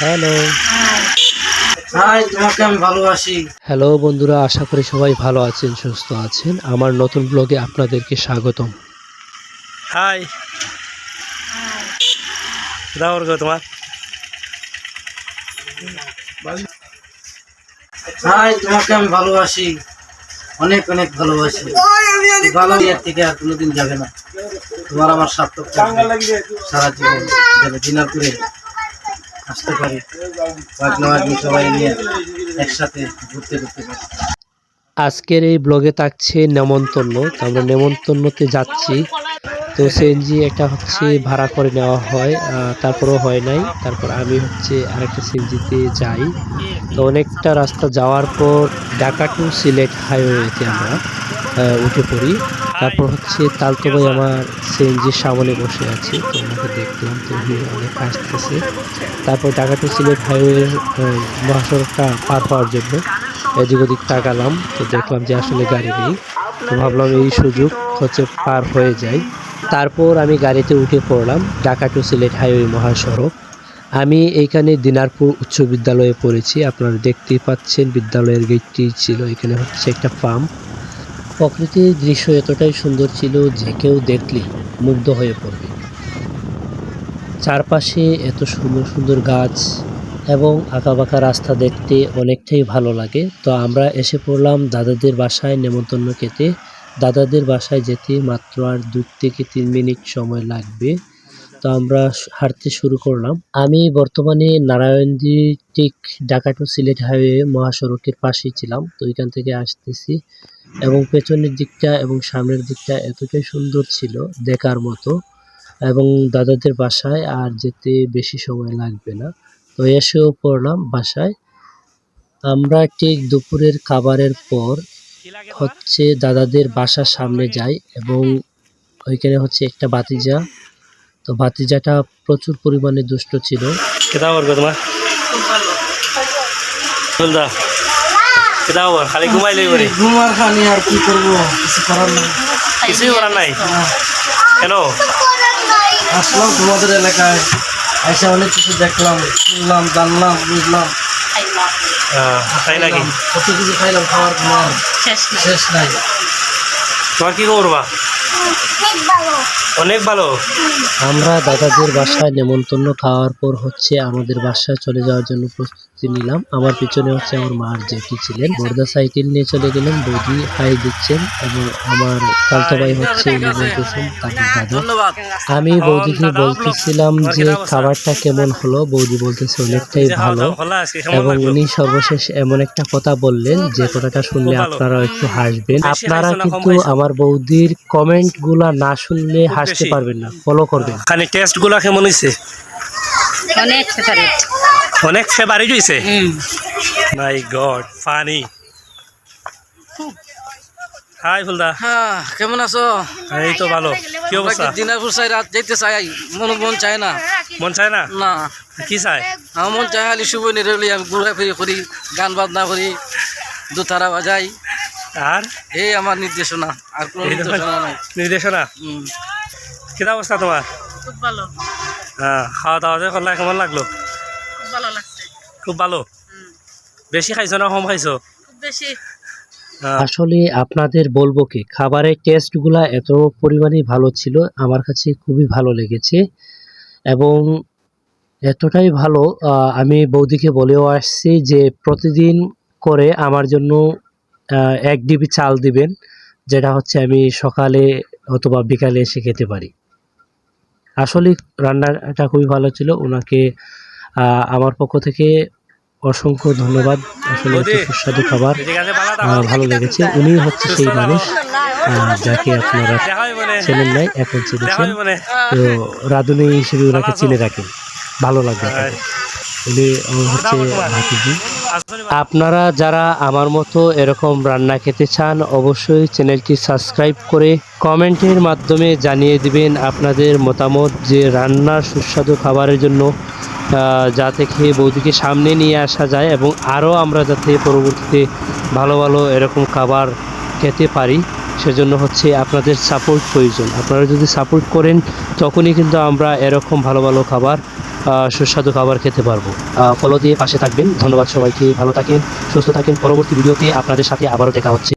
Hello hi, তোমাকে আমি ভালোবাসি। হ্যালো বন্ধুরা, আশা করি সবাই ভালো আছেন, সুস্থ আছেন। আমার নতুন ব্লগে আপনাদেরকে স্বাগতম। হাই দাওর গো তোমার হাই, তোমাকে আমি ভালোবাসি, অনেক অনেক ভালোবাসি। ভালো এর থেকে আর কোনোদিন যাবে না। তোমার আমার সার্থক সারা জীবন যাবে। দিনাজপুরে আসতে পারি, পাগলা পাগলি সবাই নিয়ে একসাথে ঘুরতে ঘুরতে পারি। আজকের এই ব্লগে থাকছে নেমন্তন্ন। তো আমরা নেমন্তন্নতে যাচ্ছি। তো সিএনজি একটা হচ্ছে ভাড়া করে নেওয়া হয়, তারপরও হয় নাই। তারপর আমি হচ্ছে আরেকটা সিএনজিতে যাই। তো অনেকটা রাস্তা যাওয়ার পর ঢাকা টু সিলেট হাইওয়েতে আমরা উঠে পড়ি। তারপর হচ্ছে তালতো ভাই আমার সিএনজির সামনে বসে আছে, তো ওনাকে দেখলাম, তো অনেক আসতেছে। তারপর ঢাকা টু সিলেট হাইওয়ে মহাসড়কটা পার হওয়ার জন্য এদিক ওদিক তাকালাম, তো দেখলাম যে আসলে গাড়ি নেই। তো ভাবলাম এই সুযোগ হচ্ছে পার হয়ে যায়। তারপর আমি গাড়িতে উঠে পড়লাম ঢাকা টু সিলেট হাইওয়ে মহাসড়ক। আমি এইখানে দিনারপুর উচ্চ বিদ্যালয়ে পড়েছি। আপনারা দেখতেই পাচ্ছেন বিদ্যালয়ের গেটটি ছিল। এখানে হচ্ছে একটা ফার্ম। প্রকৃতির দৃশ্য এতটাই সুন্দর ছিল যে কেউ দেখলে মুগ্ধ হয়ে পড়বে। চারপাশে এত সুন্দর সুন্দর গাছ এবং আঁকাবাঁকা রাস্তা দেখতে অনেকটাই ভালো লাগে। তো আমরা এসে পড়লাম দাদাদের বাসায় নেমন্তন্ন খেতে। দাদাদের বাসায় যেতে মাত্র আর 2 থেকে 3 মিনিট সময় লাগবে। তো আমরা হাঁটতে শুরু করলাম। আমি বর্তমানে নারায়ণদী ঠিক ঢাকা টু সিলেট হাইওয়ে মহাসড়কের পাশেই ছিলাম। তো এখান থেকে আসতেছি এবং পেছনের দিকটা এবং সামনের দিকটা এতটাই সুন্দর ছিল দেখার মতো। এবং দাদাদের বাসায় আর যেতে বেশি সময় লাগবে না। তো এসেও পড়লাম বাসায়। আমরা ঠিক দুপুরের খাবারের পর হচ্ছে দাদাদের বাসার সামনে যাই এবং ওইখানে হচ্ছে একটা ভাতিজা। তো ভাতিজাটা প্রচুর পরিমাণে দুষ্ট ছিল। কেদা ওর গো তোমার বলদা কেদা ওর খালি ঘুমাই লই করে ঘুমার খানি আর কি করবো, কিছু করার নাই। কিছুই করার নাই কেন? আসলাম তোমাদের এলাকায়, এসে অনেক কিছু দেখলাম, শুনলাম, জানলাম, বুঝলাম। তাই নাকি? কত কিছু খাইলাম, খাওয়ার কোনো শেষ নাই। তোমার কি করবা? অনেক ভালো। আমরা দাদাদের বাসায় নেমন্তন্ন খাওয়ার পর হচ্ছে আমাদের বাসায় চলে যাওয়ার জন্য প্রস্তুতি নিলাম। আমার পিছনে হচ্ছে আমার মার জেঠি ছিলেন, বর্দা সাইকেল নিয়ে চলে গেলেন। বৌদি হাই দিচ্ছেন এবং আমার চালতো ভাই হচ্ছে উনি বলতেছেন তাদের দাদা। আমি বৌদিকে বলতেছিলাম যে খাবারটা কেমন হলো। বৌদি বলতেছে অনেকটাই ভালো এবং উনি সর্বশেষ এমন একটা কথা বললেন যে কথাটা শুনলে আপনারা একটু হাসবেন। আপনারা কিন্তু আমার বৌদির কমেন্ট গুলা না শুনলে হাসতে পারবেন না, ফলো করবেন। খালি টেস্ট গুলা কেমন হয়েছে? অনেক ফেভারিট, অনেক ফেভারিট হয়েছে। মাই গড, ফানি। হাই ফুলদা, হ্যাঁ, কেমন আছো? এই তো ভালো। কি অবস্থা? দিনাজপুর সাইড রাত যাইতে চাই, মন চায় না। মন চায় না? না, কি চায়? আমার মন চায় খালি শুভ নিরলি আমি ঘুরে ফিরে করি, গান বাজনা করি, দুতারা বাজাই। আর এই আমার নির্দেশনা, আর কোনো নির্দেশনা নাই। নির্দেশনা? কিতা অবস্থা তোমার? খুব ভালো, হ্যাঁ, খাওয়া দাওয়া যে করলা কেমন লাগলো? খুব ভালো লাগছে। খুব ভালো। বেশি খাইছো না কম খাইছো? খুব বেশি। আসলে আপনাদের বলবো কি, খাবারের টেস্টগুলা এত পরিমাণে ভালো ছিল, আমার কাছে খুবই ভালো লেগেছে এবং এতটাই ভালো আমি বৌদিকে বলেও আসছি যে প্রতিদিন করে আমার জন্য 1 ডিবি চাল দিবেন, যেটা হচ্ছে আমি সকালে অথবা বিকালে এসে খেতে পারি। আসলে রান্নাটা খুবই ভালো ছিল। ওনাকে আমার পক্ষ থেকে অসংখ্য ধন্যবাদ। আসলে এত সুস্বাদু খাবার ভালো লেগেছে। উনি হচ্ছে সেই মানুষ যাকে আপনারা চেনেন নাই, এখন চিনেছেন। তো রাঁধুনি হিসেবে ওনাকে চিনে রাখেন, ভালো লাগবে। উনি হচ্ছে ভাতিজি। আপনারা যারা আমার মতো এরকম রান্না খেতে চান অবশ্যই চ্যানেলটি সাবস্ক্রাইব করে কমেন্টের মাধ্যমে জানিয়ে দিবেন আপনাদের মতামত, যে রান্নার সুস্বাদু খাবারের জন্য যাতে খেয়ে বৌদিকে সামনে নিয়ে আসা যায় এবং আরও আমরা যাতে পরবর্তীতে ভালো ভালো এরকম খাবার খেতে পারি, সেজন্য হচ্ছে আপনাদের সাপোর্ট প্রয়োজন। আপনারা যদি সাপোর্ট করেন তখনই কিন্তু আমরা এরকম ভালো ভালো খাবার সুস্বাদু খাবার খেতে পারবো। ফলো দিয়ে পাশে থাকবেন। ধন্যবাদ সবাইকে, ভালো থাকেন, সুস্থ থাকেন। পরবর্তী ভিডিওতে আপনাদের সাথে আবারও দেখা হচ্ছে।